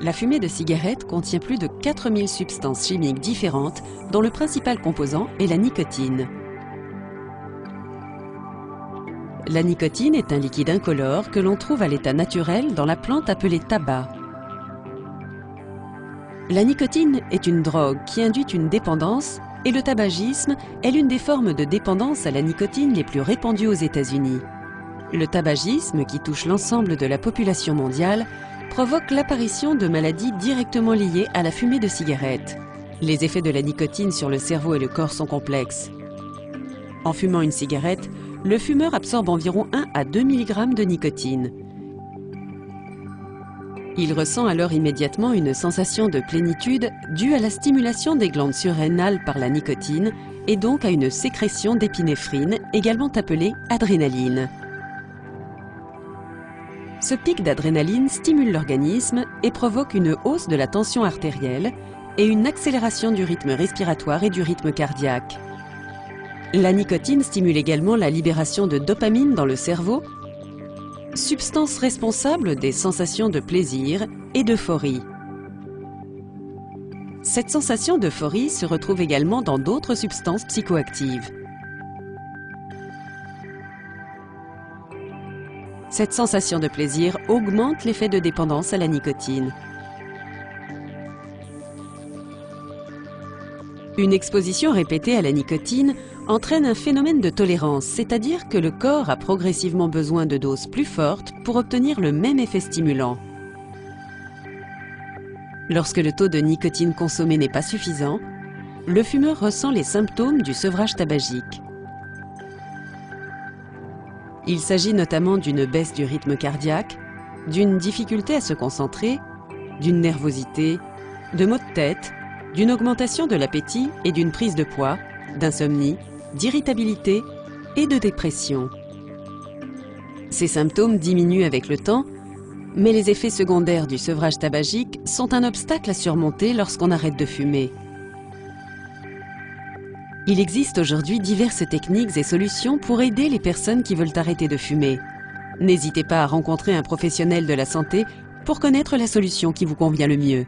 La fumée de cigarette contient plus de 4000 substances chimiques différentes, dont le principal composant est la nicotine. La nicotine est un liquide incolore que l'on trouve à l'état naturel dans la plante appelée tabac. La nicotine est une drogue qui induit une dépendance et le tabagisme est l'une des formes de dépendance à la nicotine les plus répandues aux États-Unis. Le tabagisme, qui touche l'ensemble de la population mondiale, provoque l'apparition de maladies directement liées à la fumée de cigarette. Les effets de la nicotine sur le cerveau et le corps sont complexes. En fumant une cigarette, le fumeur absorbe environ 1 à 2 mg de nicotine. Il ressent alors immédiatement une sensation de plénitude due à la stimulation des glandes surrénales par la nicotine et donc à une sécrétion d'épinéphrine, également appelée adrénaline. Ce pic d'adrénaline stimule l'organisme et provoque une hausse de la tension artérielle et une accélération du rythme respiratoire et du rythme cardiaque. La nicotine stimule également la libération de dopamine dans le cerveau, substance responsable des sensations de plaisir et d'euphorie. Cette sensation d'euphorie se retrouve également dans d'autres substances psychoactives. Cette sensation de plaisir augmente l'effet de dépendance à la nicotine. Une exposition répétée à la nicotine entraîne un phénomène de tolérance, c'est-à-dire que le corps a progressivement besoin de doses plus fortes pour obtenir le même effet stimulant. Lorsque le taux de nicotine consommé n'est pas suffisant, le fumeur ressent les symptômes du sevrage tabagique. Il s'agit notamment d'une baisse du rythme cardiaque, d'une difficulté à se concentrer, d'une nervosité, de maux de tête, d'une augmentation de l'appétit et d'une prise de poids, d'insomnie, d'irritabilité et de dépression. Ces symptômes diminuent avec le temps, mais les effets secondaires du sevrage tabagique sont un obstacle à surmonter lorsqu'on arrête de fumer. Il existe aujourd'hui diverses techniques et solutions pour aider les personnes qui veulent arrêter de fumer. N'hésitez pas à rencontrer un professionnel de la santé pour connaître la solution qui vous convient le mieux.